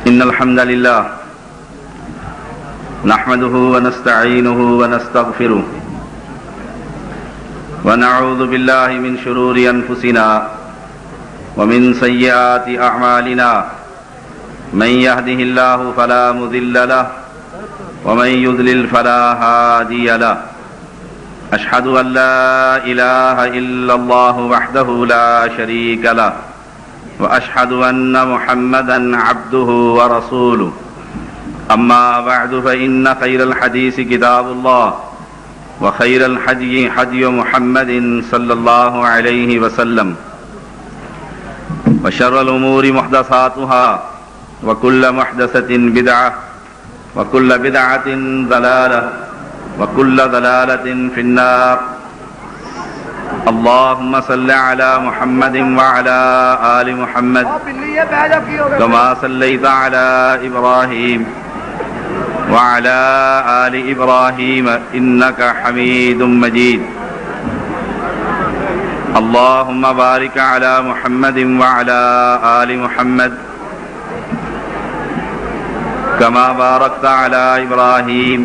إن الحمد لله نحمده ونستعينه ونستغفره ونعوذ بالله من شرور أنفسنا ومن سيئات أعمالنا من يهده الله فلا مضل له ومن يضلل فلا هادي له أشهد أن لا إله إلا الله وحده لا شريك له وأشهد أن محمدا عبده ورسوله أما بعد فإن خير الحديث كتاب الله وخير الحدي حدي محمد صلى الله عليه وسلم وشر الأمور محدثاتها وكل محدثة بدعة وكل بدعة ضلالة وكل ضلالة في النار اللهم صل على محمد وعلى آل محمد كما صليت على إبراهيم وعلى آل إبراهيم إنك حميد مجيد اللهم بارك على محمد وعلى آل محمد كما باركت على إبراهيم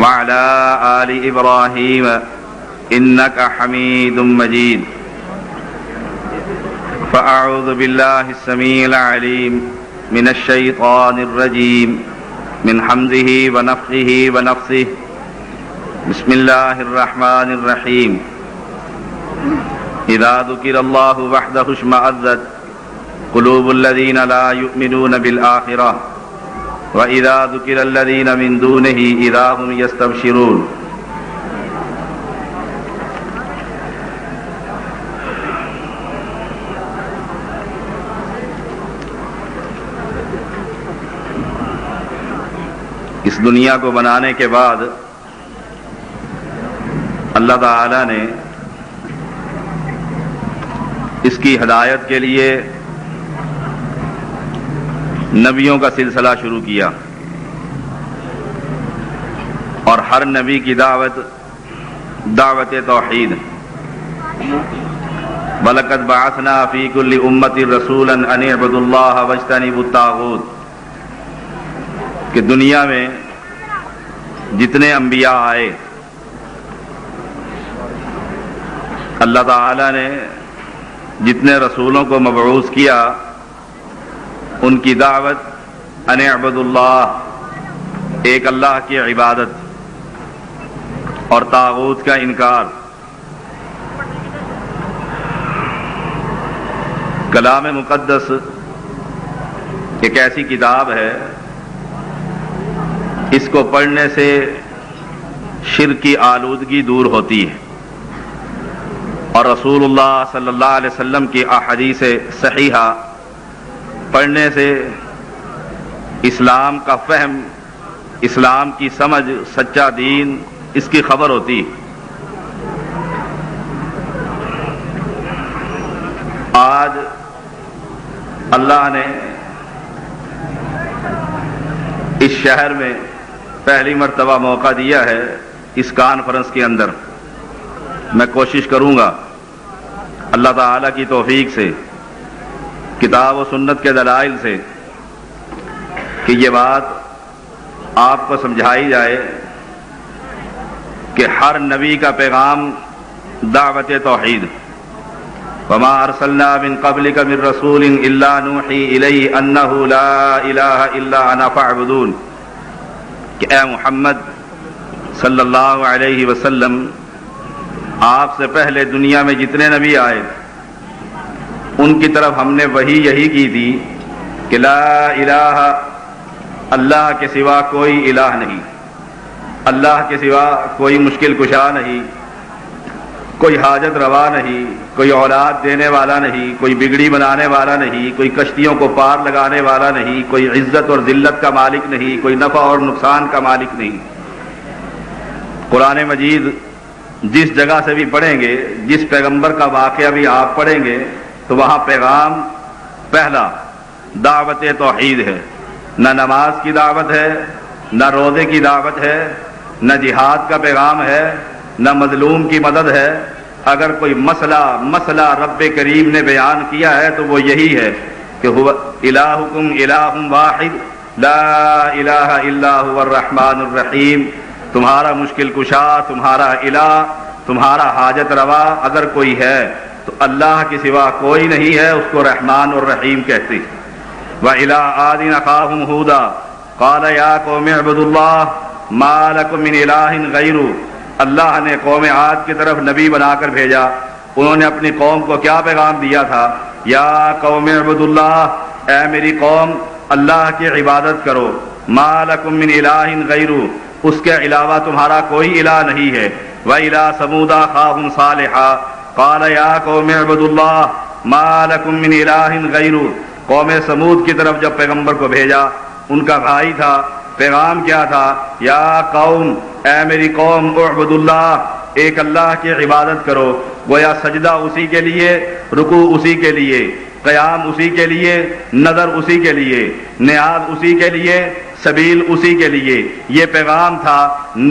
وعلى آل إبراهيم إنك حميد مجيد فأعوذ بالله السميع العليم من الشيطان الرجيم من حمزه ونفخه ونفثه بسم الله الرحمن الرحيم إذا ذكر الله وحده اشمأزت قلوب الذين لا يؤمنون بالآخرة وإذا ذكر الذين من دونه إذا هم يستبشرون اس دنیا کو بنانے کے بعد اللہ تعالی نے اس کی ہدایت کے لیے نبیوں کا سلسلہ شروع کیا اور ہر نبی کی دعوت توحید وَلَقَدْ بَعَثْنَا فِي كُلِّ أُمَّةٍ رَسُولًا أَنِ اعْبُدُوا اللَّهَ وَاجْتَنِبُوا الطَّاغُوتَ کہ دنیا میں جتنے انبیاء آئے اللہ تعالی نے جتنے رسولوں کو مبعوث کیا ان کی دعوت ان اعبدوا اللہ، ایک اللہ کی عبادت اور طاغوت کا انکار۔ کلام مقدس ایک ایسی کتاب ہے اس کو پڑھنے سے شرک کی آلودگی دور ہوتی ہے اور رسول اللہ صلی اللہ علیہ وسلم کی احادیث صحیحہ پڑھنے سے اسلام کا فہم، اسلام کی سمجھ، سچا دین، اس کی خبر ہوتی ہے۔ آج اللہ نے اس شہر میں پہلی مرتبہ موقع دیا ہے اس کانفرنس کے اندر۔ میں کوشش کروں گا اللہ تعالی کی توفیق سے، کتاب و سنت کے دلائل سے، کہ یہ بات آپ کو سمجھائی جائے کہ ہر نبی کا پیغام دعوت توحید۔ وما ارسلنا من قبلك من رسول الا نوحي اليه انه لا اله الا انا فاعبدون، کہ اے محمد صلی اللہ علیہ وسلم، آپ سے پہلے دنیا میں جتنے نبی آئے ان کی طرف ہم نے وحی یہی کی تھی کہ لا الہ، اللہ کے سوا کوئی الہ نہیں، اللہ کے سوا کوئی مشکل کشا نہیں، کوئی حاجت روا نہیں، کوئی اولاد دینے والا نہیں، کوئی بگڑی بنانے والا نہیں، کوئی کشتیوں کو پار لگانے والا نہیں، کوئی عزت اور ذلت کا مالک نہیں، کوئی نفع اور نقصان کا مالک نہیں۔ قرآن مجید جس جگہ سے بھی پڑھیں گے، جس پیغمبر کا واقعہ بھی آپ پڑھیں گے تو وہاں پیغام پہلا دعوت توحید ہے۔ نہ نماز کی دعوت ہے، نہ روزے کی دعوت ہے، نہ جہاد کا پیغام ہے، نہ مظلوم کی مدد ہے۔ اگر کوئی مسئلہ رب کریم نے بیان کیا ہے تو وہ یہی ہے کہ هو الہکم الہ واحد لا الہ الا هو الرحمن الرحیم، تمہارا مشکل کشا، تمہارا الہ، تمہارا حاجت روا اگر کوئی ہے تو اللہ کے سوا کوئی نہیں ہے، اس کو رحمان اور رحیم کہتے ہیں۔ وَإِلَىٰ عَادٍ أَخَاهُمْ هُودًا قَالَ يَا قَوْمِ اعْبُدُوا اللَّهَ مَا لَكُم مِّنْ إِلَٰهٍ غَيْرُهُ، اللہ نے قوم عاد کی طرف نبی بنا کر بھیجا، انہوں نے اپنی قوم کو کیا پیغام دیا تھا؟ یا قوم اعبدوا اللہ، اے میری قوم اللہ کی عبادت کرو، ما لکم من الہ غیرہ، اس کے علاوہ تمہارا کوئی الہ نہیں ہے۔ وَإِلَىٰ ثَمُودَ أَخَاهُمْ صَالِحًا قَالَ يَا قَوْمِ اعْبُدُوا اللَّهَ مَا لَكُم مِّنْ إِلَٰهٍ غَيْرُهُ، قوم سمود کی طرف جب پیغمبر کو بھیجا، ان کا بھائی تھا، پیغام کیا تھا؟ یا قوم، اے میری قوم، اعبدوا اللہ، ایک اللہ کی عبادت کرو۔ گویا سجدہ اسی کے لیے، رکوع اسی کے لیے، قیام اسی کے لیے، نظر اسی کے لیے، نیاز اسی کے لیے، سبیل اسی کے لیے۔ یہ پیغام تھا،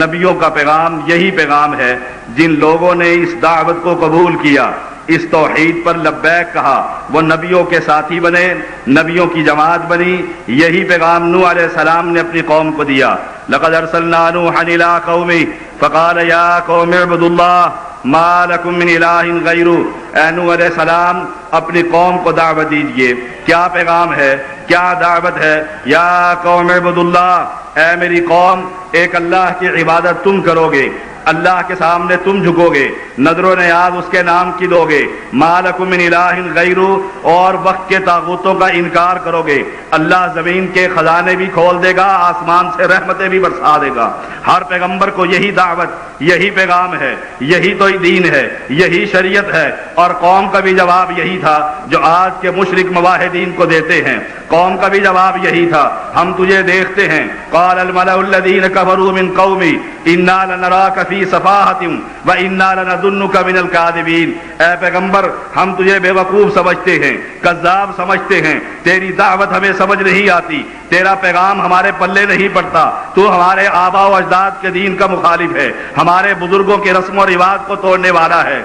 نبیوں کا پیغام یہی پیغام ہے۔ جن لوگوں نے اس دعوت کو قبول کیا، اس توحید پر لبیک کہا، وہ نبیوں کے ساتھی بنے، نبیوں کی جماعت بنی۔ یہی پیغام نوح علیہ السلام نے اپنی قوم کو دیا۔ لقد ارسلنا نوحا الى قومه فقال یا قوم اعبدوا اللہ ما لکم من الہ غیرہ، اے نوح علیہ السلام اپنی قوم کو دعوت دیجئے۔ کیا پیغام ہے، کیا دعوت ہے؟ یا قوم اعبدوا اللہ، اے میری قوم ایک اللہ کی عبادت تم کرو گے، اللہ کے سامنے تم جھکو گے، نظر و نیاز اس کے نام کی دو گے، ما لکم من الہ غیرہ، اور وقت کے طاغوتوں کا انکار کرو گے۔ اللہ زمین کے خزانے بھی کھول دے گا، آسمان سے رحمتیں بھی برسا دے گا۔ ہر پیغمبر کو یہی دعوت، یہی پیغام ہے، یہی تو دین ہے، یہی شریعت ہے۔ اور قوم کا بھی جواب یہی تھا جو آج کے مشرک موحدین کو دیتے ہیں۔ قوم کا بھی جواب یہی تھا، ہم تجھے دیکھتے ہیں۔ قال الملأ الذین کفروا من قومی انا لنراک فی صفاحۃ وانا لنظنک من الکاذبین، اے پیغمبر ہم تجھے بے وقوف سمجھتے ہیں، کذاب سمجھتے ہیں، تیری دعوت ہمیں سمجھ نہیں آتی، تیرا پیغام ہمارے پلے نہیں پڑتا، تو ہمارے آباء و اجداد کے دین کا مخالف ہے، ہمارے بزرگوں کے رسم و رواج کو توڑنے والا ہے۔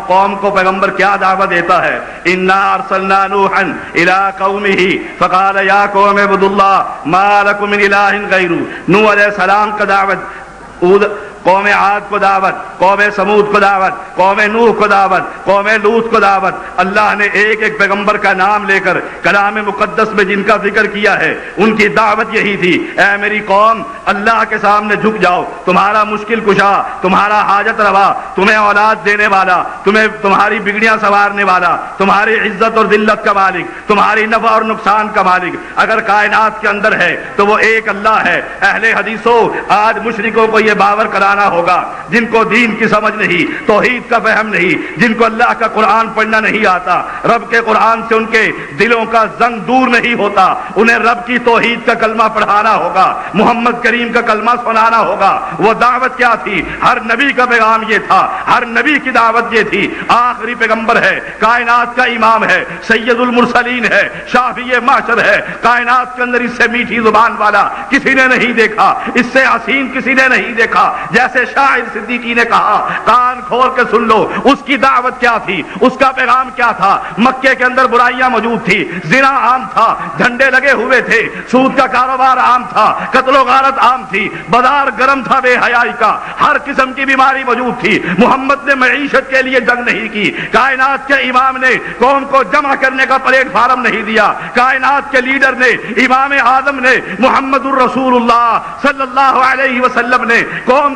قوم کو پیغمبر کیا دعوت دیتا ہے؟ انا ارسلنا نوحا الى قومه فقال یا قوم اعبدوا اللہ ما لکم من الہ غیرہ۔ نوح علیہ السلام کا دعوت، قوم عاد کو دعوت، قوم سمود کو دعوت، قوم نوح کو دعوت، قوم لوط کو دعوت۔ اللہ نے ایک ایک پیغمبر کا نام لے کر کلام مقدس میں جن کا ذکر کیا ہے، ان کی دعوت یہی تھی، اے میری قوم اللہ کے سامنے جھک جاؤ، تمہارا مشکل کشا، تمہارا حاجت روا، تمہیں اولاد دینے والا، تمہاری بگڑیاں سنوارنے والا، تمہاری عزت اور ذلت کا مالک، تمہاری نفع اور نقصان کا مالک اگر کائنات کے اندر ہے تو وہ ایک اللہ ہے۔ اہل حدیثوں، آج مشرکوں کو یہ باور کرانا ہوگا، جن کو دین کی سمجھ نہیں، توحید کا فہم نہیں، جن کو اللہ کا قرآن پڑھنا نہیں آتا، رب کے قرآن سے ان کے دلوں کا زنگ دور نہیں ہوتا، انہیں رب کی توحید کا کلمہ پڑھانا ہوگا، محمد کریم کا کلمہ سنانا ہوگا۔ وہ دعوت کیا تھی؟ ہر نبی کا پیغام یہ تھا، ہر نبی کی دعوت یہ تھی۔ آخری پیغمبر ہے، کائنات کا امام ہے، سید المرسلین ہے، شافی معشر ہے، کائنات کے اندر اس سے میٹھی زبان والا کسی نے نہیں دیکھا، اس سے حسین کسی نے نہیں دیکھا۔ جیسے شاعر صدیقی نے کہا، کان کھول کے سن لو، اس کی دعوت کیا تھی، اس کا پیغام کیا تھا۔ مکے کے اندر برائیاں موجود تھی، زنا عام تھا، جھنڈے لگے ہوئے تھے، سود کا کاروبار عام تھا، قتل و غارت عام تھی، بازار گرم تھا بے حیائی کا، ہر قسم کی بیماری موجود تھی۔ محمد نے معیشت کے لیے جنگ نہیں کی، کائنات کے امام نے قوم کو جمع کرنے کا پلیٹ فارم نہیں دیا، کائنات کے لیڈر نے، امام اعظم نے، محمد الرسول اللہ صلی اللہ علیہ وسلم نے قوم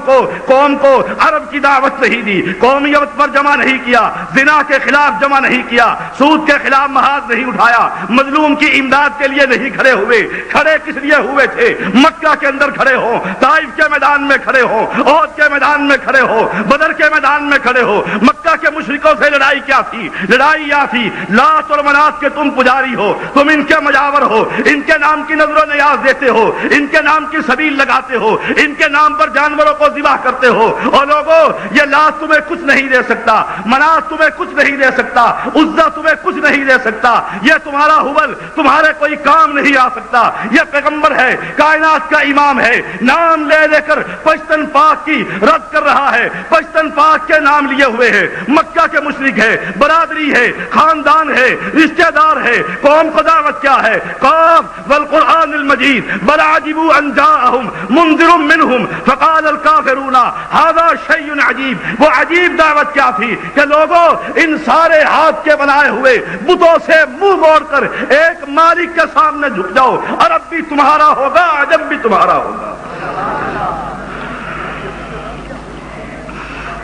کو عرب کی دعوت نہیں دی، قومیت پر جمع نہیں کیا، زنا کے خلاف جمع نہیں کیا، سود کے خلاف محاذ نہیں اٹھایا، مظلوم کی امداد کے لیے نہیں کھڑے ہوئے۔ کھڑے کس لیے ہوئے تھے؟ مکہ کے اندر کھڑے ہو، طائف کے میدان میں کھڑے ہو، احد کے میدان میں کھڑے ہو، بدر کے میدان میں کھڑے ہو۔ مکہ کے مشرکوں سے لڑائی کیا تھی؟ لڑائی یہ تھی، لات اور منات کے تم پجاری ہو، تم ان کے مجاور ہو، ان کے نام کی نظر و نیاز دیتے ہو، ان کے نام کی سبیل لگاتے ہو، ان کے نام پر جانوروں کو ذبح کرتے ہو. اور لوگوں یہ لات تمہیں کچھ نہیں دے سکتا, منات تمہیں کچھ نہیں دے سکتا, عزا تمہیں کچھ نہیں دے سکتا, یہ تمہارا حبل تمہارے کوئی کام نہیں آ سکتا. یہ پیغمبر ہے, کائنات کا امام ہے, نام لے لے کر پشتن پاک کی رد کر رہا ہے. پشتن پاک کے نام لیے ہوئے ہے, مکہ کے مشرک ہے, برادری ہے, خاندان ہے, رشتہ دار ہے. قوم کو دعوت کیا ہے؟ قاف والقرآن المجید بل عجبوا ان جاءهم منذر منهم فقال الكافرون هذا شيء عجیب. وہ عجیب دعوت کیا تھی کہ لوگوں ان سارے ہاتھ کے بنائے ہوئے بتوں سے منہ موڑ کر ایک مالک کے سامنے جھک جاؤ. عرب بھی تمہارا ہوگا, عجم بھی تمہارا ہوگا.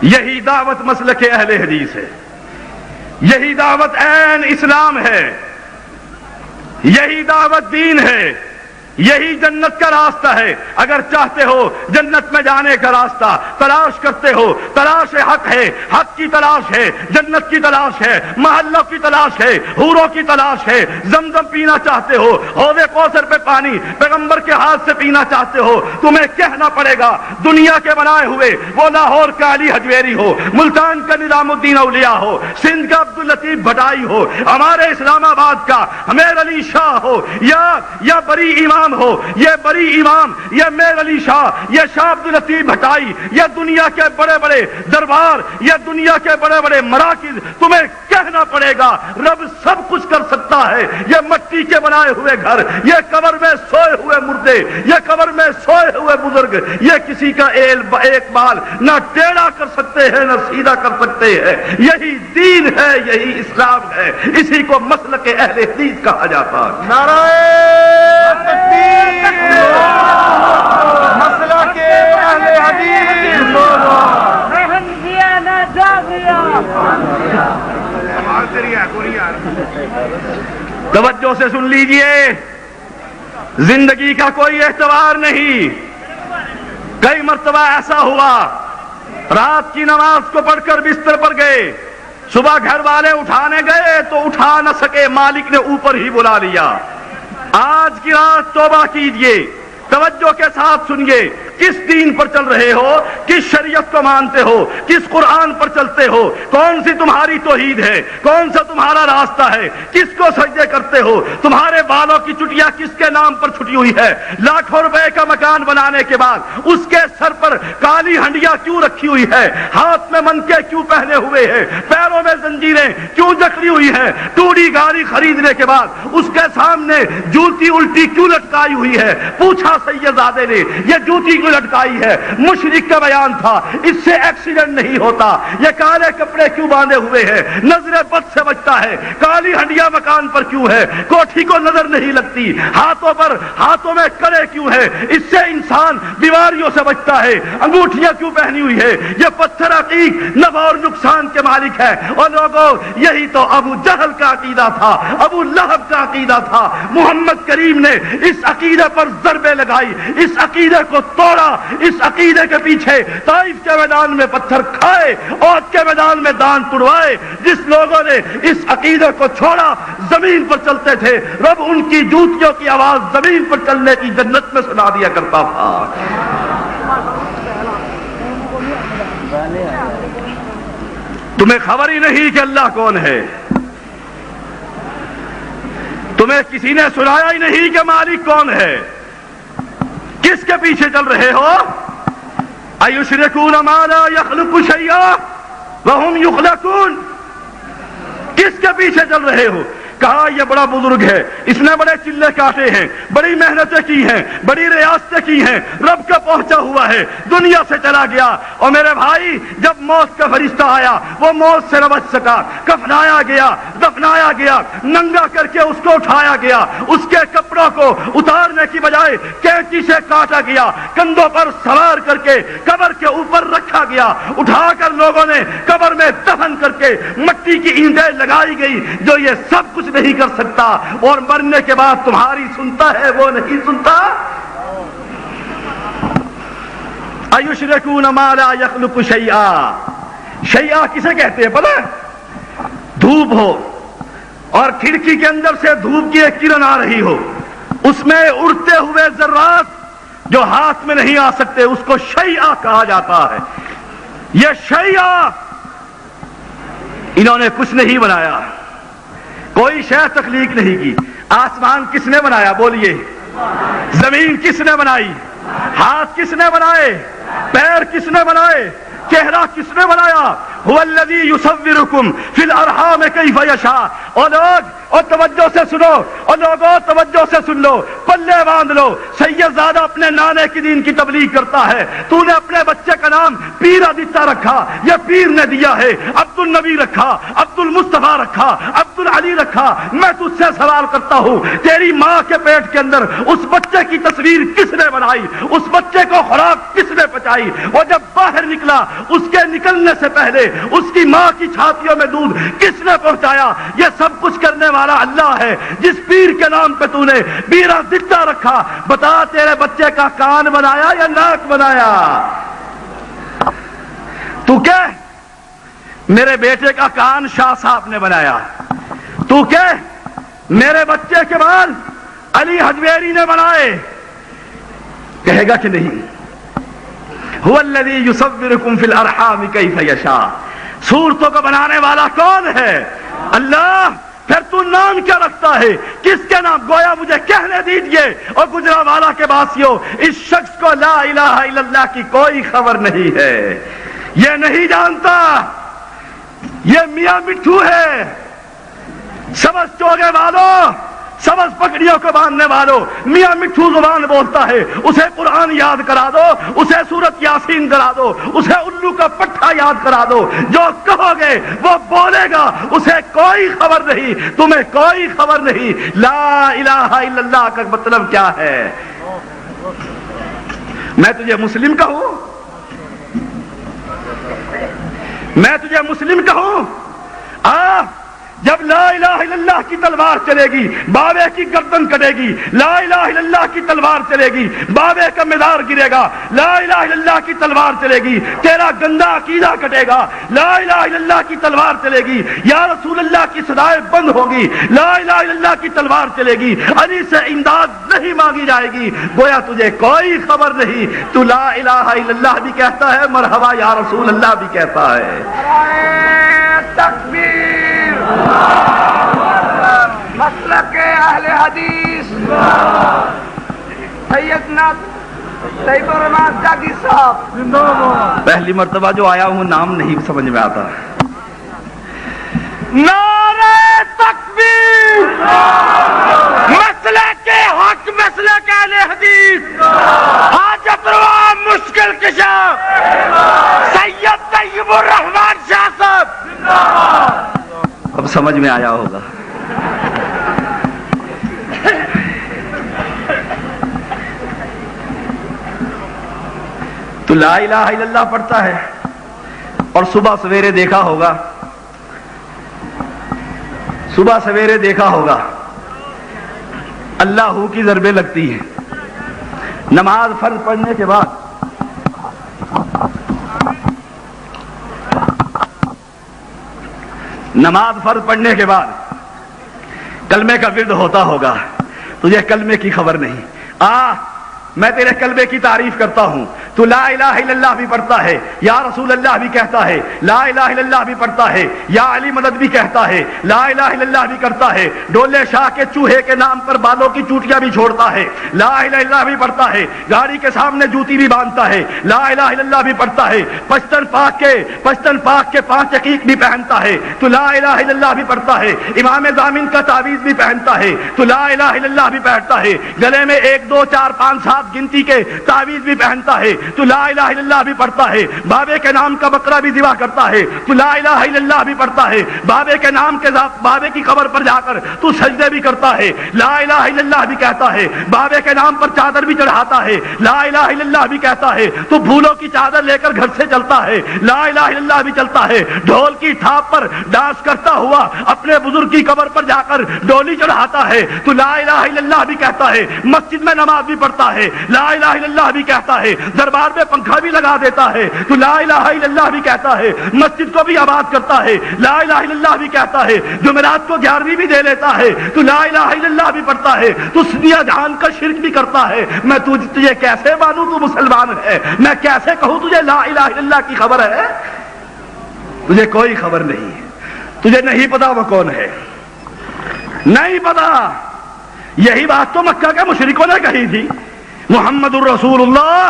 یہی دعوت مسلک اہل حدیث ہے, یہی دعوت عین اسلام ہے, یہی دعوت دین ہے, یہی جنت کا راستہ ہے. اگر چاہتے ہو جنت میں جانے کا راستہ تلاش کرتے ہو, تلاش حق ہے, حق کی تلاش ہے, جنت کی تلاش ہے, محلوں کی تلاش ہے, حوروں کی تلاش ہے. زمزم پینا چاہتے ہو, حوض کوثر پہ پانی پیغمبر کے ہاتھ سے پینا چاہتے ہو, تمہیں کہنا پڑے گا دنیا کے بنائے ہوئے وہ لاہور کا علی حجویری ہو, ملتان کا نظام الدین اولیاء ہو, سندھ کا عبداللطیف بھٹائی ہو, ہمارے اسلام آباد کا امیر علی شاہ ہو, یا بری امام ہو, یہ بری امام, یہ میر علی شاہ, یہ شاہ عبداللطیف بھٹائی, یہ دنیا کے بڑے بڑے دربار, یہ دنیا کے بڑے بڑے مراکز, تمہیں کہنا پڑے گا رب سب کچھ کر سکتا ہے. یہ مٹی کے بنائے ہوئے گھر, یہ قبر میں سوئے ہوئے مردے, یہ قبر میں سوئے ہوئے بزرگ, یہ کسی کا ایک بال نہ ٹیڑھا کر سکتے ہیں نہ سیدھا کر سکتے ہیں. یہی دین ہے, یہی اسلام ہے, اسی کو مسلک اہل حدیث کہا جاتا ہے. نعرہ مسئلہ کے اہل حدیث توجہ سے سن لیجئے, زندگی کا کوئی اعتبار نہیں. کئی مرتبہ ایسا ہوا رات کی نماز کو پڑھ کر بستر پر گئے, صبح گھر والے اٹھانے گئے تو اٹھا نہ سکے, مالک نے اوپر ہی بلا لیا. آج کی رات توبہ کیجئے, توجہ کے ساتھ سنیے. کس دین پر چل رہے ہو, کس شریعت کو مانتے ہو, کس قرآن پر چلتے ہو, کون سی تمہاری توحید ہے, کون سا تمہارا راستہ ہے, کس کو سجدے کرتے ہو, تمہارے بالوں کی چٹیاں کس کے نام پر چھٹی ہوئی ہے, لاکھوں روپے کا مکان بنانے کے بعد اس کے سر پر کالی ہنڈیاں کیوں رکھی ہوئی ہے, ہاتھ میں منکے کیوں پہنے ہوئے ہیں, پیروں میں زنجیریں کیوں جکڑی ہوئی ہیں, ٹوڑی گاڑی خریدنے کے بعد اس کے سامنے جوتی الٹی کیوں لٹکائی ہوئی ہے. پوچھا سیدزادے نے یہ جوتی لٹکائی ہے, مشرک کا بیان تھا, اس سے ایکسیڈنٹ نہیں ہوتا. یہ کالے کپڑے کیوں باندھے ہوئے ہیں, نظر بد سے بچتا ہے. کالی ہنڈیا مکان پر کیوں ہے, کوٹھی کو نظر نہیں لگتی. ہاتھوں میں کڑے کیوں ہے, اس سے انسان بیماریوں سے بچتا ہے. انگوٹھیاں کیوں پہنی ہوئی ہے, یہ پتھر عقیق نفع اور نقصان کے مالک ہے. اور لوگوں یہی تو ابو جہل کا عقیدہ تھا, ابو لہب کا عقیدہ تھا. محمد کریم نے اس عقیدے پر ضربیں لگائی, اس عقیدے کو توڑا. اس عقیدے کے پیچھے طائف کے میدان میں پتھر کھائے, عہد کے میدان میں دان توڑوائے. جس لوگوں نے اس عقیدے کو چھوڑا زمین پر چلتے تھے, رب ان کی جوتیوں کی آواز زمین پر چلنے کی جنت میں سنا دیا کرتا تھا. تمہیں خبر ہی نہیں کہ اللہ کون ہے, تمہیں کسی نے سنایا ہی نہیں کہ مالک کون ہے. کس کے پیچھے چل رہے ہو؟ ایشرکون ما لا یخلق شیئا وهم یخلقون. کس کے پیچھے چل رہے ہو؟ کہا یہ بڑا بزرگ ہے, اس نے بڑے چلے کاٹے ہیں, بڑی محنتیں کی ہیں, بڑی ریاستیں کی ہیں, رب کا پہنچا ہوا ہے, دنیا سے چلا گیا. اور میرے بھائی جب موت کا فرشتہ آیا وہ موت سے نہ بچ سکا, کفنایا گیا, دفنایا گیا, ننگا کر کے اس کو اٹھایا گیا, اس کے کپڑوں کو اتارنے کی بجائے کینچی سے کاٹا گیا, کندھوں پر سوار کر کے قبر کے اوپر رکھا گیا, اٹھا کر لوگوں نے قبر میں دفن کر کے مٹی کی اینٹیں لگائی گئی. جو یہ سب کچھ نہیں کر سکتا اور مرنے کے بعد تمہاری سنتا ہے, وہ نہیں سنتا. ایشرکون ما لا یخلق شیئا. شیئا کسے کہتے ہیں پتہ ہے؟ دھوپ ہو اور کھڑکی کے اندر سے دھوپ کی ایک کرن آ رہی ہو, اس میں اڑتے ہوئے ذرات جو ہاتھ میں نہیں آ سکتے اس کو شیعہ کہا جاتا ہے. یہ شیعہ انہوں نے کچھ نہیں بنایا, کوئی شے تخلیق نہیں کی. آسمان کس نے بنایا بولیے؟ زمین کس نے بنائی؟ ہاتھ کس نے بنائے؟ پیر کس نے بنائے؟ چہرہ کس نے بنایا؟ هو الذی یصورکم فی الارحام کیف یشاء. اور لوگ اور توجہ سے سنو, اور لوگوں توجہ سے سن لو, پلے باندھ لو. سید زادہ اپنے نانے کی دین کی تبلیغ کرتا ہے, تو نے اپنے بچے کا نام پیر آدتیہ رکھا, یہ پیر نے دیا ہے. عبد النبی رکھا, عبد المصطفیٰ رکھا, عبد العلی رکھا. میں تجھ سے سوال کرتا ہوں, تیری ماں کے پیٹ کے اندر اس بچے کی تصویر کس نے بنائی؟ اس بچے کو خوراک کس نے پہنچائی؟ اور جب باہر نکلا اس کے نکلنے سے پہلے اس کی ماں کی چھاتیوں میں دودھ کس نے پہنچایا؟ یہ سب کچھ کرنے والا اللہ ہے. جس پیر کے نام پہ تو نے بیرا دتا رکھا, بتا تیرے بچے کا کان بنایا یا ناک بنایا؟ تو کہ میرے بیٹے کا کان شاہ صاحب نے بنایا, تو کہ میرے بچے کے بال علی حجویری نے بنائے, کہے گا کہ نہیں؟ هو الذی یصورکم فی الارحام کیف یشاء. صورتوں کو بنانے والا کون ہے؟ اللہ. پھر تو نام کیا رکھتا ہے؟ کس کے نام؟ گویا مجھے کہنے دیجئے اور گجرانوالہ کے باسیوں, اس شخص کو لا الہ الا اللہ کی کوئی خبر نہیں ہے, یہ نہیں جانتا. یہ میاں مٹھو ہے. سبز چوگے والوں, سبز پگڑیوں کو باندھنے والوں, میاں مٹھو زبان بولتا ہے, اسے قرآن یاد کرا دو, اسے سورت یاسین کرا دو, اسے الو کا پٹھا یاد کرا دو. جو کہو گے وہ بولے گا, اسے کوئی خبر نہیں, تمہیں کوئی خبر نہیں. لا الہ الا اللہ کا مطلب کیا ہے؟ میں تجھے مسلم کہوں؟ میں تجھے مسلم کہوں؟ جب لا الہ الا اللہ کی تلوار چلے گی بابے کی گردن کٹے گی, لا الہ الا اللہ کی تلوار چلے گی بابے کا مدار گرے گا, لا الہ الا اللہ کی تلوار چلے گی تیرا گندا عقیدہ کٹے گا, لا الہ الا اللہ کی تلوار چلے گی یا رسول اللہ کی صدائیں بند ہوگی, لا الہ الا اللہ کی تلوار چلے گی علی سے امداد نہیں مانگی جائے گی. گویا تجھے کوئی خبر نہیں, تو لا الہ الا اللہ بھی کہتا ہے, مرحبا یا رسول اللہ بھی کہتا ہے. تکبیر. مسلک اہل حدیث سیدنا سید الرحمان جاگی صاحب. پہلی مرتبہ جو آیا ہوں نام نہیں سمجھ میں آتا. نعرہ تکبیر. مسلک حق, مسلک اہل حدیث, حاجت روا مشکل کشا سید طیب الرحمان شاہ صاحب. اب سمجھ میں آیا ہوگا. تو لا الہ الا اللہ پڑھتا ہے اور صبح سویرے دیکھا ہوگا, صبح سویرے دیکھا ہوگا اللہ ہو کی ضربیں لگتی ہیں. نماز فرض پڑھنے کے بعد نماز فرض پڑھنے کے بعد کلمے کا ورد ہوتا ہوگا, تجھے کلمے کی خبر نہیں. میں تیرے کلمے کی تعریف کرتا ہوں, تو لا الہ الا اللہ بھی پڑھتا ہے, یا رسول اللہ بھی کہتا ہے, لا الہ الا اللہ بھی پڑھتا ہے, یا علی مدد بھی کہتا ہے, لا الہ الا اللہ بھی کرتا ہے, ڈولے شاہ کے چوہے کے نام پر بالوں کی چوٹیاں بھی چھوڑتا ہے, لا الہ الا اللہ بھی پڑھتا ہے, گاڑی کے سامنے جوتی بھی باندھتا ہے, لا الہ الا اللہ بھی پڑھتا ہے, پشتن پاک کے 5 عقیق بھی پہنتا ہے, تو لا الہ الا اللہ بھی پڑھتا ہے, امام ضامن کا تعویذ بھی پہنتا ہے, تو لا الہ الا اللہ بھی پہنتا ہے, گلے میں 1 2 4 5 7 گنتی کے تعویذ بھی پہنتا ہے, تو لا الہ الا اللہ بھی پڑھتا ہے, بابے کے نام کا بکرا بھی ذبح کرتا ہے, تو لا الہ الا اللہ بھی پڑھتا ہے, بابے کے نام کے بابے کی قبر پر جا کر تو سجدے بھی کرتا ہے, لا الہ الا اللہ بھی کہتا ہے, بابے کے نام پر چادر بھی چڑھاتا ہے, لا الہ الا اللہ بھی کہتا ہے, تو پھولوں کی چادر لے کر گھر سے چلتا ہے, لا الہ الا اللہ بھی چلتا ہے, ڈھول کی تھاپ پر ڈانس کرتا ہوا اپنے بزرگ کی قبر پر جا کر ڈولی چڑھاتا ہے, تو لا الہ الا اللہ بھی کہتا ہے, مسجد میں نماز بھی پڑھتا ہے, لا الہ الا اللہ بھی کہتا ہے، دربار میں پنکھا بھی لگا دیتا ہے تو لا الہ الا اللہ بھی کہتا ہے، مسجد کو بھی آباد کرتا ہے لا الہ الا اللہ بھی کہتا ہے، جمعرات کو 11ویں بھی دے لیتا ہے تو لا الہ الا اللہ بھی پڑھتا ہے، تو دنیا جہان کا شرک بھی کرتا ہے۔ میں تجھے کیسے مانوں تو مسلمان ہے؟ میں کیسے کہوں تجھے لا الہ الا اللہ کی خبر ہے؟ تجھے کوئی خبر نہیں ہے، تجھے نہیں پتا وہ کون ہے، نہیں پتا۔ یہی بات تو مکہ کے مشرکوں نے کہی تھی۔ محمد الرسول اللہ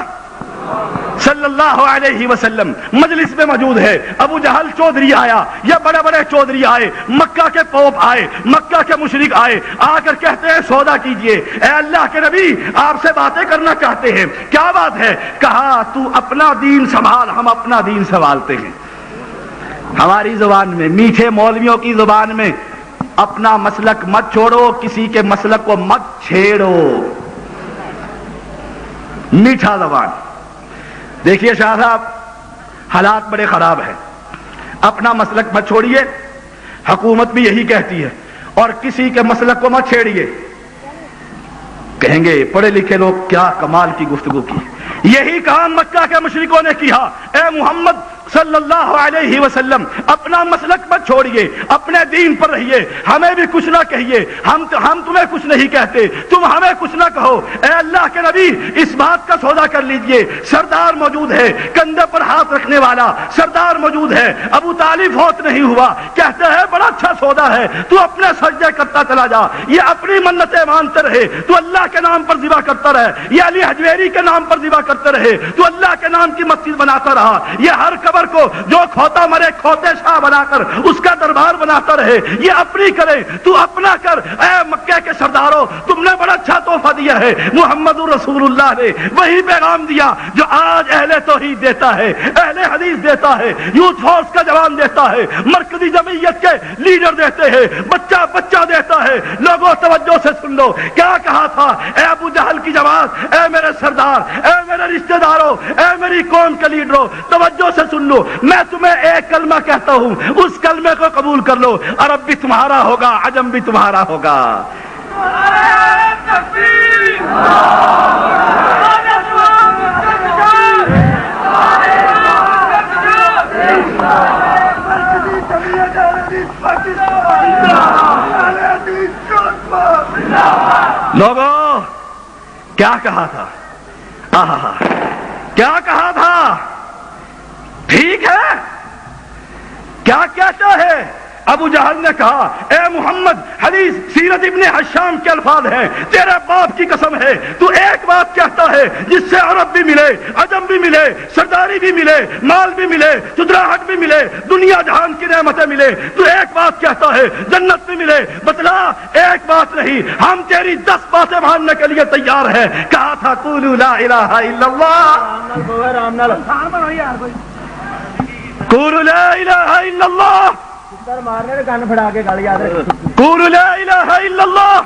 صلی اللہ علیہ وسلم مجلس میں موجود ہے، ابو جہل چودھری آیا یا بڑے بڑے چودھری آئے، مکہ کے پوپ آئے، مکہ کے مشرک آئے، آ کر کہتے ہیں سودا کیجئے، اے اللہ کے نبی آپ سے باتیں کرنا چاہتے ہیں۔ کیا بات ہے؟ کہا تو اپنا دین سنبھال، ہم اپنا دین سنبھالتے ہیں۔ ہماری زبان میں، میٹھے مولویوں کی زبان میں، اپنا مسلک مت چھوڑو، کسی کے مسلک کو مت چھیڑو، میٹھا زبان۔ دیکھیے شاہ صاحب، حالات بڑے خراب ہیں، اپنا مسلک مت چھوڑیے، حکومت بھی یہی کہتی ہے، اور کسی کے مسلک کو مت چھیڑیے۔ کہیں گے پڑھے لکھے لوگ کیا کمال کی گفتگو کی۔ یہی کام مکہ کے مشرکوں نے کیا۔ اے محمد صلی اللہ علیہ وسلم اپنا مسلک مت چھوڑیے، اپنے دین پر رہیے، ہمیں بھی کچھ نہ کہیے، ہم تمہیں کچھ نہیں کہتے، تم ہمیں کچھ نہ کہو۔ اے اللہ کے نبی اس بات کا سودا کر لیجئے، سردار موجود ہے، کندھے پر ہاتھ رکھنے والا سردار موجود ہے، ابو طالب فوت نہیں ہوا، کہتے ہیں بڑا اچھا سودا ہے، تو اپنے سجدے کرتا چلا جا، یہ اپنی منتیں مانتے رہے تو اللہ کے نام پر ذبح کرتا رہے، یہ علی حجویری کے نام پر ذبح کرتے رہے تو اللہ کے نام کی مسجد بناتا رہا، یہ ہر قبر کو جو کھوتا مرے کھوتے شاہ بنا کر اس کا دربار بناتا رہے، یہ اپنی کرے تو اپنا کر۔ اے مکہ کے سرداروں تم نے بڑا اچھا تحفہ دیا ہے، محمد رسول اللہ نے وہی پیغام دیا جو آج اہل توحید دیتا ہے، اہل حدیث دیتا ہے، یوتھ فورس کا جوان دیتا ہے، مرکزی جمعیت کے لیڈر دیتے ہیں، بچہ بچہ دیتا ہے۔ لوگوں توجہ سے سن لو، کیا کہا تھا اے ابو جہل کی جماعت، اے میرے سردار، اے میرے رشتہ داروں، اے میری قوم کے لیڈروں، توجہ سے سن لو، میں تمہیں ایک کلمہ کہتا ہوں، اس کلمے کو قبول کر لو، عرب بھی تمہارا ہوگا، عجم بھی تمہارا ہوگا۔ لوگوں کیا کہا تھا؟ کیا کہا تھا؟ ٹھیک ہے، کیا کہتا ہے؟ ابو جہل نے کہا اے محمد، حدیث سیرت ابن حشام کے الفاظ ہیں، تیرے باپ کی قسم ہے تو ایک بات کہتا ہے جس سے عرب بھی ملے، عجم بھی ملے، سرداری بھی ملے، مال بھی ملے، چتراہٹ بھی ملے، دنیا جہان کی نعمتیں ملے، تو ایک بات کہتا ہے جنت بھی ملے، بتلا ایک بات نہیں، ہم تیری 10 باتیں ماننے کے لیے تیار ہیں۔ کہا تھا قولوا لا الہ الا اللہ، قولوا لا الہ الا اللہ، قولوا لا الہ الا اللہ،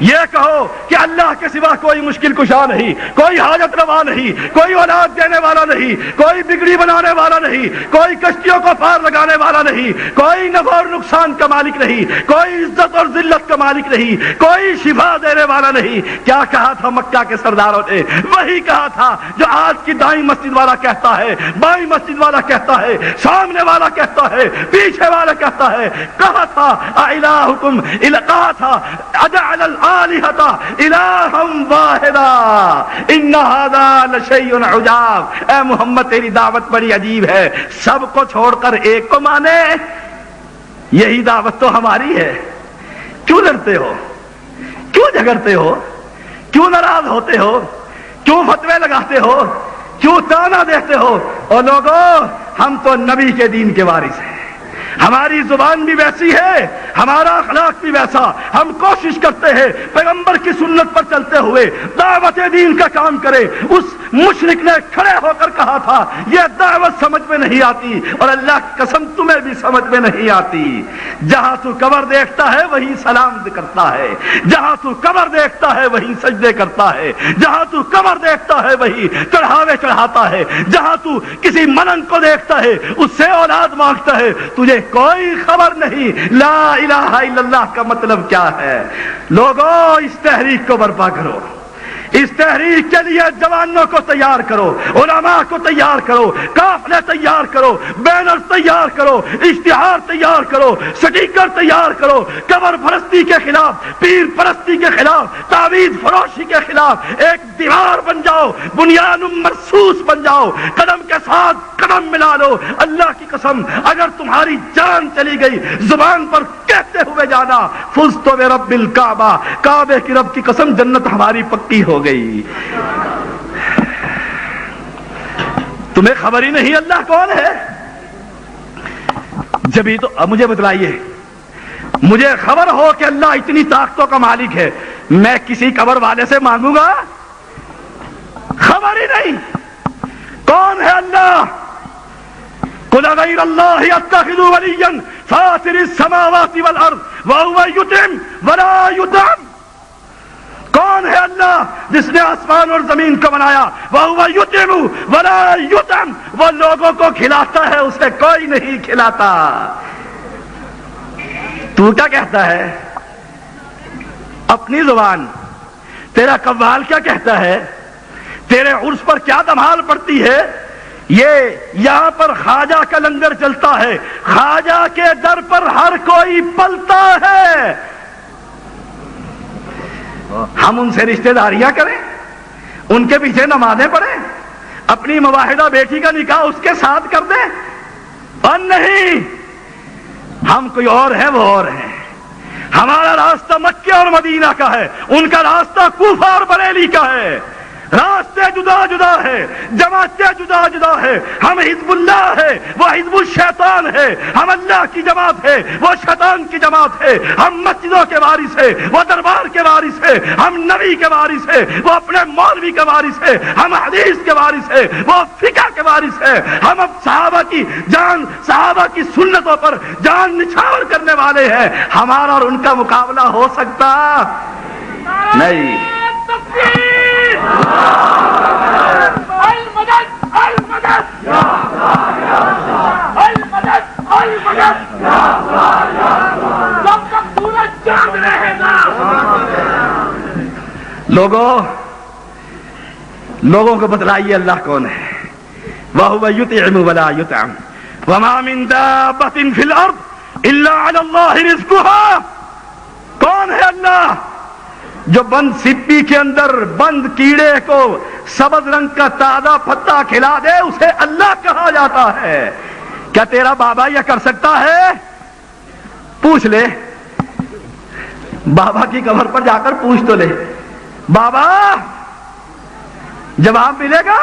یہ کہو کہ اللہ کے سوا کوئی مشکل کشا نہیں، کوئی حاجت روا نہیں، کوئی اولاد دینے والا نہیں، کوئی بگڑی بنانے والا نہیں، کوئی کشتیوں کو پار لگانے والا نہیں، کوئی نفع اور نقصان کا مالک نہیں، کوئی عزت اور ذلت کا مالک نہیں، کوئی شفا دینے والا نہیں۔ کیا کہا تھا مکہ کے سرداروں نے؟ وہی کہا تھا جو آج کی دائیں مسجد والا کہتا ہے، بائیں مسجد والا کہتا ہے، سامنے والا کہتا ہے، پیچھے والا کہتا ہے۔ کہا تھا الہکم، کہا تھا اجعل الآلہۃ الہا واحدا ان ھذا لشیء عجاب۔ اے محمد تیری دعوت بڑی عجیب ہے، سب کو چھوڑ کر ایک کو مانے، یہی دعوت تو ہماری ہے۔ کیوں لڑتے ہو؟ کیوں جھگڑتے ہو؟ کیوں ناراض ہوتے ہو؟ کیوں فتوے لگاتے ہو؟ کیوں تانا دیتے ہو؟ اور لوگوں ہم تو نبی کے دین کے وارث ہیں، ہماری زبان بھی ویسی ہے، ہمارا اخلاق بھی ویسا، ہم کوشش کرتے ہیں پیغمبر کی سنت پر چلتے ہوئے دعوت دین کا کام کرے۔ اس مشرک نے کھڑے ہو کر کہا تھا یہ دعوت سمجھ میں نہیں آتی، اور اللہ کی قسم تمہیں بھی سمجھ میں نہیں آتی۔ جہاں تو قبر دیکھتا ہے وہیں سلام کرتا ہے، جہاں تو قبر دیکھتا ہے وہیں سجدے کرتا ہے، جہاں تو قبر دیکھتا ہے وہیں چڑھاوے چڑھاتا ہے، جہاں تو کسی منن کو دیکھتا ہے اس سے اولاد مانگتا ہے، تجھے کوئی خبر نہیں لا الہ الا اللہ کا مطلب کیا ہے۔ لوگوں اس تحریک کو برپا کرو، اس تحریک کے لیے جوانوں کو تیار کرو، علماء کو تیار کرو، قافلے تیار کرو، بینر تیار کرو، اشتہار تیار کرو، سٹیکر تیار کرو، قبر پرستی کے خلاف، پیر پرستی کے خلاف، تعویذ فروشی کے خلاف ایک دیوار بن جاؤ، بنیان مرصوص بن جاؤ، قدم کے ساتھ قدم ملا لو۔ اللہ کی قسم اگر تمہاری جان چلی گئی زبان پر کہتے ہوئے جانا فزت برب الکعبہ، کعبے کی رب کی قسم جنت ہماری پکی ہو گئی۔ تمہیں خبر ہی نہیں اللہ کون ہے؟ جبھی تو مجھے بتلائیے، مجھے خبر ہو کہ اللہ اتنی طاقتوں کا مالک ہے، میں کسی قبر والے سے مانگوں گا؟ خبر ہی نہیں کون ہے اللہ۔ قل غیر اللہ اتخذ ولیا فاطر السماوات والارض وهو یطعم ولا یطعم۔ کون ہے اللہ جس نے آسمان اور زمین کو بنایا؟ وَهُوَ يُطْعِمُ وَلَا يُطْعَمُ، وہ لوگوں کو کھلاتا ہے، اسے کوئی نہیں کھلاتا۔ تو کیا کہتا ہے؟ اپنی زبان، تیرا قوال کیا کہتا ہے؟ تیرے عرس پر کیا دھمال پڑتی ہے؟ یہ یہاں پر خواجہ کا لنگر چلتا ہے، خواجہ کے در پر ہر کوئی پلتا ہے، ہم ان سے رشتہ داریاں کریں، ان کے پیچھے نمازیں پڑھیں، اپنی مواحدہ بیٹی کا نکاح اس کے ساتھ کر دیں؟ اور نہیں، ہم کوئی اور ہیں، وہ اور ہیں۔ ہمارا راستہ مکہ اور مدینہ کا ہے، ان کا راستہ کوفہ اور بریلی کا ہے۔ راستے جدا جدا ہے، جماعتیں جدا جدا ہے۔ ہم حزب اللہ ہے، وہ حزب الشیطان ہے۔ ہم اللہ کی جماعت ہے، وہ شیطان کی جماعت ہے۔ ہم مسجدوں کے وارث ہے، وہ دربار کے وارث ہے۔ ہم نبی کے وارث ہے، وہ اپنے مولوی کے وارث ہے۔ ہم حدیث کے وارث ہے، وہ فقہ کے وارث ہے۔ ہم اب صحابہ کی جان، صحابہ کی سنتوں پر جان نچھاور کرنے والے ہیں۔ ہمارا اور ان کا مقابلہ ہو سکتا نہیں۔ لوگوں کو بتلائیے اللہ کون ہے۔ وَهُوَ يُطْعِمُ وَلَا يُطْعَمُ وَمَا مِن دَابَّةٍ فِي الْأَرْضِ إِلَّا عَلَى اللَّهِ رِزْقُهَا۔ کون ہے اللہ جو بند سپی کے اندر بند کیڑے کو سبز رنگ کا تازہ پتا کھلا دے؟ اسے اللہ کہا جاتا ہے۔ کیا تیرا بابا یہ کر سکتا ہے؟ پوچھ لے، بابا کی قبر پر جا کر پوچھ تو لے، بابا جواب ملے گا؟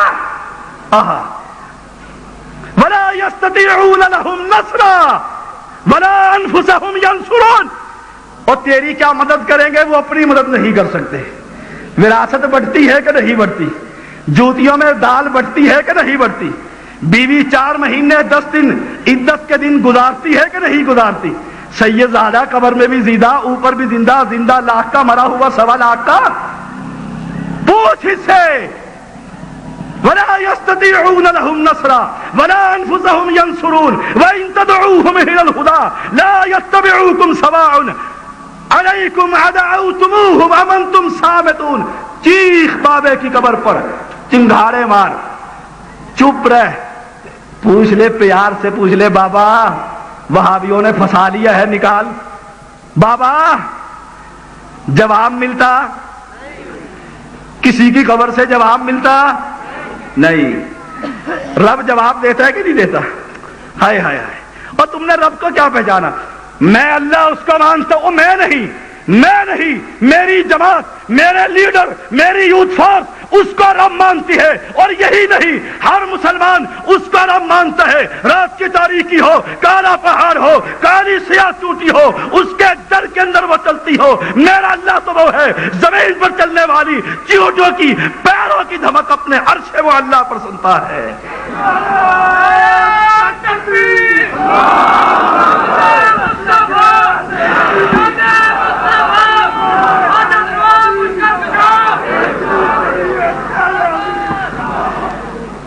آہا وَلَا يَسْتَطِيعُونَ لَهُمْ نَصْرًا وَلَا أَنفُسَهُمْ يَنصُرُونَ۔ اور تیری کیا مدد کریں گے؟ وہ اپنی مدد نہیں کر سکتے۔ وراثت بٹتی ہے کہ نہیں بٹتی؟ جوتیوں میں دال بٹتی ہے کہ نہیں بٹتی؟ بیوی 4 مہینے 10 دن عدت کے دن گزارتی ہے کہ نہیں گزارتی؟ سید زادہ قبر میں بھی زندہ، اوپر بھی زندہ، زندہ لاکھ کا، مرا ہوا 1.25 لاکھ کا۔ پوچھ اس سے۔ وَلَا يَسْتَطِيعُونَ لَهُمْ نَصْرًا وَلَا أَنفُسَهُمْ يَنصُرُونَ وَإِن تَدْعُوهُمْ إِلَى الْهُدَىٰ لَا يَتَّبِعُوكُمْ سَوَاءٌ عَلَيْكُمْ أَدَعَوْتُمُوهُمْ أَمْ أَنْتُمْ صَامِتُونَ۔ چیخ بابے کی قبر پر، چنگھاڑے مار، چپ رہ، پوچھ لے، پیار سے پوچھ لے، بابا وہابیوں نے پھنسا لیا ہے، نکال۔ بابا جواب ملتا؟ کسی کی قبر سے جواب ملتا نہیں۔ رب جواب دیتا ہے کہ نہیں دیتا؟ ہائے ہائے ہائے۔ اور تم نے رب کو کیا پہچانا؟ میں اللہ اس کو مانتا ہوں، میں نہیں، میری جماعت، میرے لیڈر، میری یوتھ فورس اس کو رب مانتی ہے۔ اور یہی نہیں، ہر مسلمان اس کو رب مانتا ہے۔ رات کی تاریکی ہو، کالا پہاڑ ہو، کالی سیاہ ٹوٹی ہو، اس کے در کے اندر وہ چلتی ہو۔ میرا اللہ تو وہ ہے زمین پر چلنے والی چیوٹوں کی پیروں کی دھمک اپنے عرش سے وہ اللہ پر سنتا ہے۔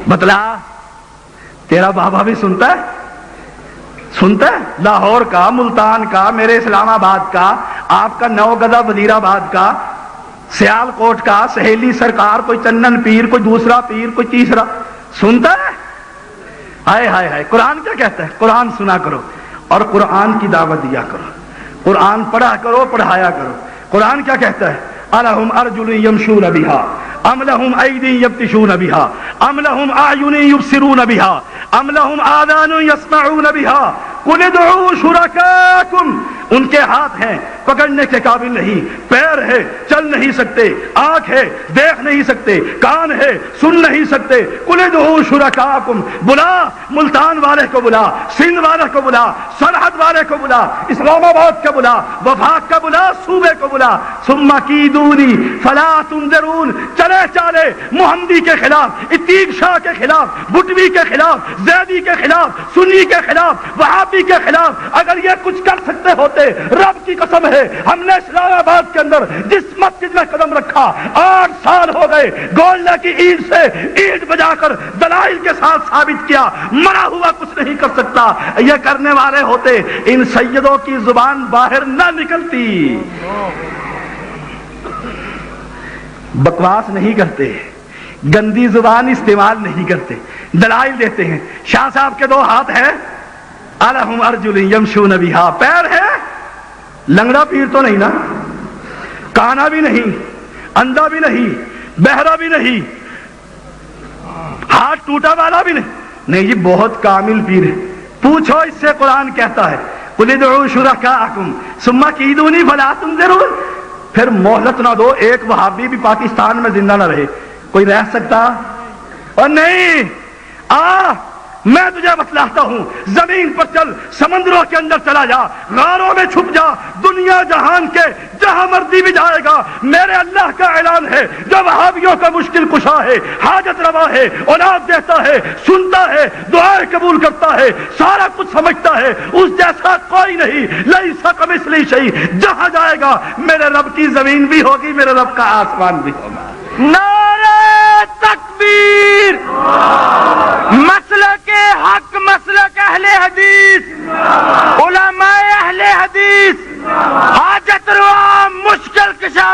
بتلا، تیرا بابا بھی سنتا ہے؟ لاہور کا، ملتان کا، میرے اسلام آباد کا، آپ کا 9 گدہ وزیر آباد کا، سیال کوٹ کا سہیلی سرکار، کوئی چندن پیر، کوئی دوسرا پیر، کوئی تیسرا سنتا ہے؟ ہائے ہائے ہائے، قرآن کیا کہتا ہے؟ قرآن سنا کرو اور قرآن کی دعوت دیا کرو، قرآن پڑھا کرو، پڑھایا کرو۔ قرآن کیا کہتا ہے؟ الہم ارجل یمشون بہا ام لہم ایدی یبطشون بہا ام لہم اعین یبصرون بہا ام لہم آذان یسمعون بہا قل ادعوا شرکاکم۔ ان کے ہاتھ ہیں، پکڑنے کے قابل نہیں، پیر ہے، چل نہیں سکتے، آنکھ ہے، دیکھ نہیں سکتے، کان ہے، سن نہیں سکتے، قل ادعوا شرکاکم، بلا ملتان والے کو بلا، سندھ والے کو بلا، سرحد والے کو بلا، اسلام آباد کا بلا، وفاق کا بلا، صوبے کو بلا، ثم کیدونی فلا تنظرون۔ چلے چالے محمدی کے خلاف، عتیق شاہ کے خلاف، بٹوی کے خلاف، زیدی کے خلاف، سنی کے خلاف، وہابی کے خلاف اگر یہ کچھ کر سکتے ہوتے، رب کی قسم ہے ہم نے اسلام آباد کے اندر جس مسجد میں قدم رکھا 8 سال ہو گئے، گولڈا کی اینٹ سے اینٹ بجا کر دلائل کے ساتھ ثابت کیا، مرا ہوا کچھ نہیں کر سکتا۔ یہ کرنے والے ہوتے ان سیدوں کی زبان باہر نہ نکلتی۔ بکواس نہیں کرتے، گندی زبان استعمال نہیں کرتے، دلائل دیتے ہیں۔ شاہ صاحب کے 2 ہاتھ ہیں، الہم ارجل یمشون بہا، پیر ہے، لنگڑا پیر تو نہیں نا، کانا بھی نہیں، اندھا بھی نہیں، بہرا بھی نہیں، ہاتھ ٹوٹا والا بھی نہیں جی، بہت کامل پیر ہے۔ پوچھو اس سے، قرآن کہتا ہے قل ادعوا شرکاءکم ثم کیدونی فلا تنظرون۔ پھر مہلت نہ دو، ایک وہابی بھی پاکستان میں زندہ نہ رہے، کوئی رہ سکتا؟ اور نہیں، میں تجھے بتلاتا ہوں، زمین پر چل، سمندروں کے اندر چلا جا، غاروں میں چھپ جا، دنیا جہان کے جہاں مرضی بھی جائے گا، میرے اللہ کا اعلان ہے، جو وہابیوں کا مشکل کشا ہے، حاجت روا ہے، اولاد دیتا ہے، سنتا ہے، دعائیں قبول کرتا ہے، سارا کچھ سمجھتا ہے، اس جیسا کوئی نہیں، لیس کمثلہ شیء۔ جہاں جائے گا میرے رب کی زمین بھی ہوگی، میرے رب کا آسمان بھی ہوگا۔ نعرہ تکبیر، مسلک حق، مسلک اہل حدیث، علماء اہل حدیث، حاجت روا مشکل کشا،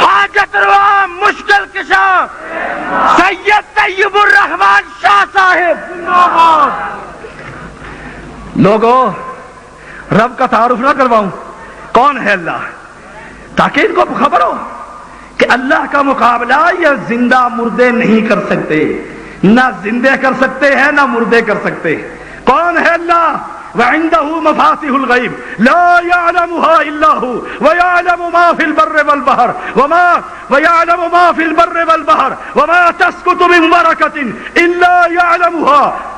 حاجت روا مشکل کشا سید طیب الرحمن شاہ صاحب۔ لوگوں، رب کا تعارف نہ کرواؤں؟ کون ہے اللہ؟ تاکہ ان کو خبر ہو کہ اللہ کا مقابلہ یہ زندہ مردے نہیں کر سکتے، نہ زندے کر سکتے ہیں نہ مردے کر سکتے۔ کون ہے اللہ؟ وعنده مفاتيح الغيب لا يعلمها الا هو ويعلم ما في البر والبحر وما تسقط من ورقة الا يعلمها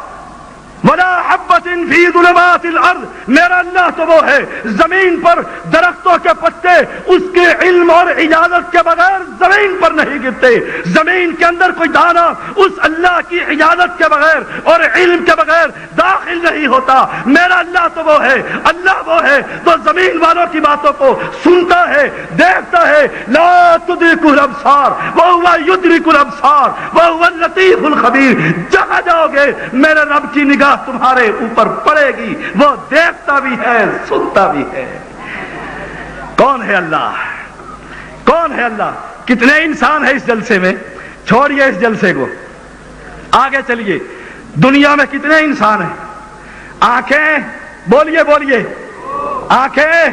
ولا حبۃ فی ظلمات الارض۔ میرا اللہ تو وہ ہے، زمین پر درختوں کے پتے اس کے علم اور اجازت کے بغیر زمین پر نہیں گرتے، زمین کے اندر کوئی دانہ اس اللہ کی اجازت کے بغیر اور علم کے بغیر داخل نہیں ہوتا۔ میرا اللہ تو وہ ہے، اللہ وہ ہے تو زمین والوں کی باتوں کو سنتا ہے، دیکھتا ہے۔ لا تدرک الابصار وهو یدرک الابصار وهو اللطیف الخبیر۔ جہاں جاؤ گے میرے رب کی نگاہ تمہارے اوپر پڑے گی، وہ دیکھتا بھی ہے، سنتا بھی ہے۔ کون ہے اللہ؟ کون ہے اللہ؟ کتنے انسان ہیں اس جلسے میں؟ چھوڑیے اس جلسے کو، آگے چلیے۔ دنیا میں کتنے انسان ہیں؟ آنکھیں، بولیے بولیے، آنکھیں،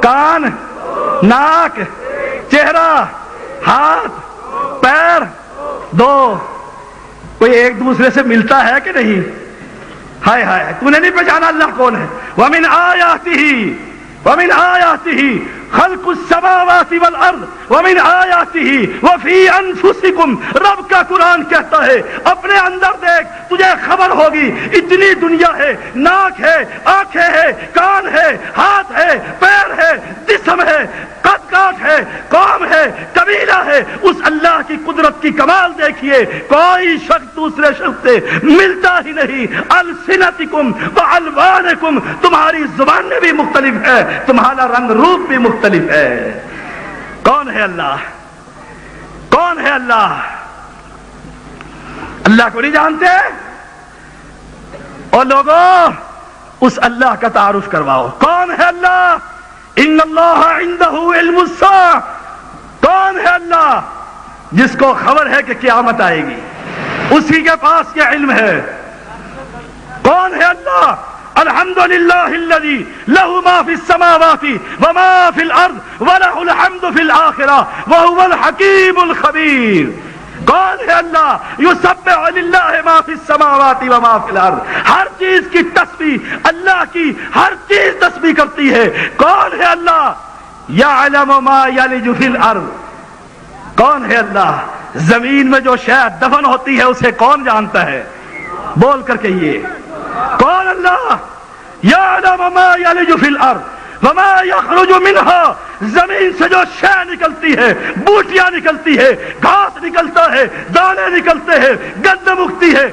کان، ناک، چہرہ، ہاتھ، پیر، 2۔ کوئی ایک دوسرے سے ملتا ہے کہ نہیں؟ ہائے ہائے، تو نے نہیں پہچانا اللہ کون ہے؟ وَمِنْ آیَاتِهِ خلق السماوات والارض ومن آیاتہ وفی انفسکم۔ رب کا قرآن کہتا ہے اپنے اندر دیکھ، تجھے خبر ہوگی اتنی دنیا ہے، ناک ہے، آنکھیں ہے، کان ہے، ہاتھ ہے، پیر ہے، جسم ہے، قد کاٹ ہے، قوم ہے، قبیلہ ہے۔ اس اللہ کی قدرت کی کمال دیکھیے، کوئی شخص دوسرے شخص سے ملتا ہی نہیں۔ السنتکم والوانکم، تمہاری زبانیں بھی مختلف ہے، تمہارا رنگ روپ بھی مختلف ہے۔ کون ہے اللہ؟ کون ہے اللہ؟ اللہ کو نہیں جانتے؟ اور لوگوں اس اللہ کا تعارف کرواؤ۔ کون ہے اللہ؟ ان اللہ عنده علم الساعة کون ہے اللہ جس کو خبر ہے کہ قیامت آئے گی؟ اسی کے پاس یہ علم ہے. کون ہے اللہ؟ الحمدللہ الذی لہ ما فی السماوات وما فی الارض ولہ الحمد فی الآخرہ وہو الحکیم الخبیر. کون ہے اللہ؟ یسبح للہ ما فی السماوات وما فی الارض. ہر چیز کی تسبیح اللہ کی، ہر چیز تسبیح کرتی ہے. کون ہے اللہ؟ یعلم ما یلج فی الارض. کون ہے اللہ؟ زمین میں جو شے دفن ہوتی ہے اسے کون جانتا ہے؟ بول کر کہیے کون اللہ؟ یعلم ما یلج فی الارض وما یخرج منها. زمین سے جو شے نکلتی ہے، بوٹیاں نکلتی ہے، گھاس نکلتا ہے، دانے نکلتے ہیں، گندم اگتی ہے،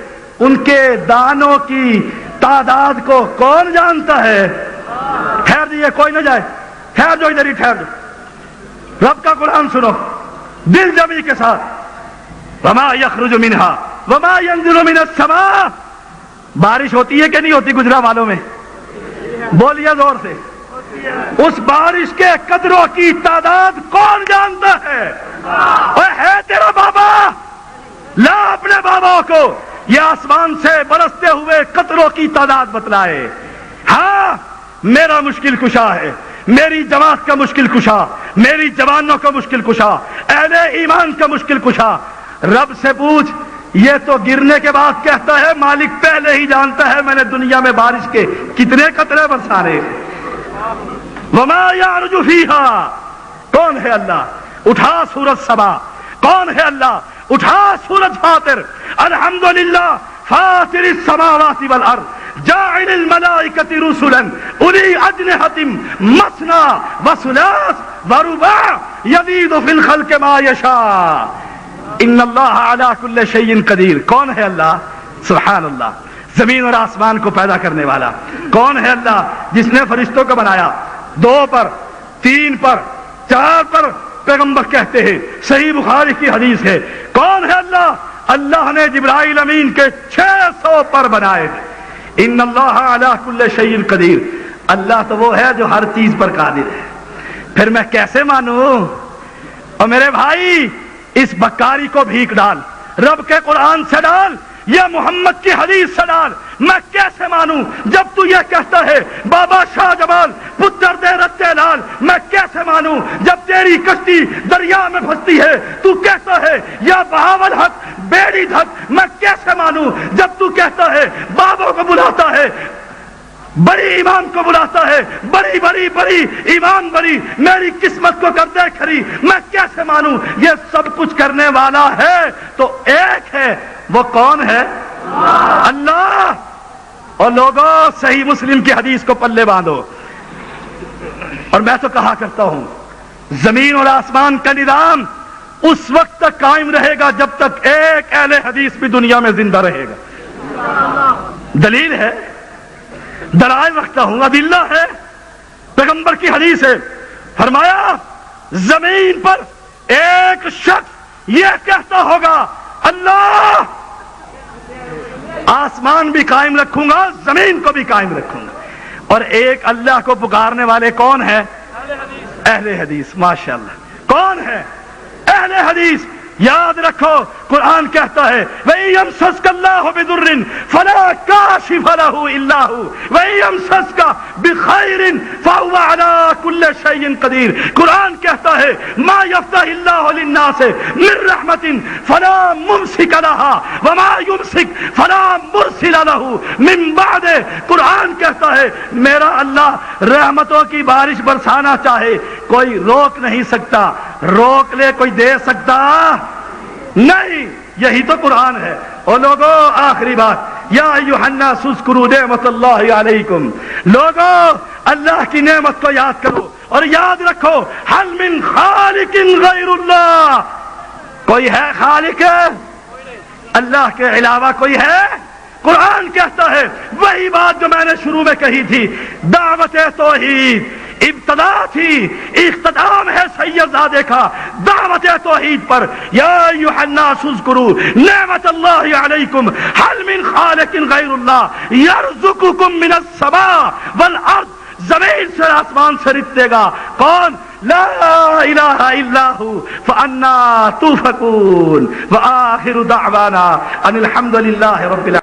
ان کے دانوں کی تعداد کو کون جانتا ہے؟ ٹھہر دیئے، کوئی نہ جائے، ٹھہر جو، ادھر ہی ٹھہر جو. رب کا قرآن سنو دل جمی کے ساتھ. وما یخرج منها وما ینزل من السماء. بارش ہوتی ہے کہ نہیں ہوتی گجرا والوں میں؟ بولیے زور سے. اس بارش کے قطروں کی تعداد کون جانتا ہے؟ اور ہے تیرا بابا، لا اپنے بابا کو یہ آسمان سے برستے ہوئے قطروں کی تعداد بتلائے. ہاں میرا مشکل کشا ہے، میری جماعت کا مشکل کشا، میری جوانوں کا مشکل کشا، اہل ایمان کا مشکل کشا. رب سے پوچھ، یہ تو گرنے کے بعد کہتا ہے مالک پہلے ہی جانتا ہے میں نے دنیا میں بارش کے کتنے قطرے برسانے. وما یعرج فیہا. کون ہے اللہ؟ اٹھا سورج سبا. کون ہے اللہ؟ اٹھا سورج فاطر. الحمدللہ فاطر السماوات والارض جاعل الملائکۃ رسلا اولی اجنحۃ مثنی وثلاث ورباع یزید فی الخلق ما یشاء ان اللہ علی کل شیء قدیر. کون ہے اللہ؟ سبحان اللہ. زمین اور آسمان کو پیدا کرنے والا. کون ہے اللہ جس نے فرشتوں کو بنایا؟ 2 پر 3 پر 4 پر پیغمبر کہتے ہیں، صحیح بخاری کی حدیث ہے. کون ہے اللہ؟ اللہ نے جبرائیل امین کے 600 پر بنائے. ان اللہ علی کل شیء قدیر. اللہ تو وہ ہے جو ہر چیز پر قادر ہے. پھر میں کیسے مانوں؟ اور میرے بھائی اس بکاری کو بھیک ڈال، رب کے قرآن سے ڈال یا محمد کی حدیث سے ڈال. میں کیسے مانوں جب تو یہ کہتا ہے بابا شاہ جمال پتر دے رتے لال؟ میں کیسے مانوں جب تیری کشتی دریا میں پھنستی ہے تو کہتا ہے یا بہاول حق بیڑی دھک؟ میں کیسے مانوں جب تو کہتا ہے بابوں کو بلاتا ہے، بڑی ایمان کو بلاتا ہے، بڑی بڑی بڑی ایمان بڑی میری قسمت کو کر دے کھری؟ میں کیسے مانوں؟ یہ سب کچھ کرنے والا ہے تو ایک ہے، وہ کون ہے؟ اللہ. اور لوگوں صحیح مسلم کی حدیث کو پلے باندھو. اور میں تو کہا کرتا ہوں زمین اور آسمان کا نظام اس وقت تک قائم رہے گا جب تک ایک اہل حدیث بھی دنیا میں زندہ رہے گا. دلیل ہے، دلائل رکھتا ہوں، ادلہ ہے. پیغمبر کی حدیث ہے، فرمایا زمین پر ایک شخص یہ کہتا ہوگا اللہ آسمان بھی قائم رکھوں گا، زمین کو بھی قائم رکھوں گا. اور ایک اللہ کو پکارنے والے کون ہے؟ اہل حدیث. ماشاءاللہ. کون ہے؟ اہل حدیث. یاد رکھو قرآن کہتا ہے وَإِن يَمْسَسْكَ اللَّهُ بِضُرٍّ فَلَا كَاشِفَ لَهُ إِلَّا هُوَ وَإِن يَمْسَسْكَ بِخَيْرٍ فَهُوَ عَلَى كُلِّ شَيْءٍ قَدِيرٌ. قرآن کہتا ہے مَا يَفْتَحِ اللَّهُ لِلنَّاسِ مِن رَحْمَةٍ فَلَا مُمْسِكَ لَهَا وَمَا يُمْسِكْ فَلَا مُرْسِلَ لَهُ مِن بَعْدِهِ. قرآن کہتا ہے میرا اللہ رحمتوں کی بارش برسانا چاہے کوئی روک نہیں سکتا، روک لے کوئی دے سکتا نہیں. یہی تو قرآن ہے. اور لوگوں آخری بات، یا ایھا الناس اذکروا نعمت اللہ علیکم. لوگوں اللہ کی نعمت کو یاد کرو اور یاد رکھو هل من خالق غیر اللہ. کوئی ہے خالق؟ اللہ کے علاوہ کوئی ہے؟ قرآن کہتا ہے وہی بات جو میں نے شروع میں کہی تھی، دعوت توحید ابتدا تھی، اختتام ہے سید زادے کا دعوت توحید پر. یا ایھا الناس اذکروا نعمت اللہ علیکم هل من خالق غیر اللہ یرزقکم من السماء والارض زمین سے آسمان سے رتے گا کون؟ لا الہ الا ہو فانا توفکون وآخر دعوانا ان الحمد للہ رب العالمین.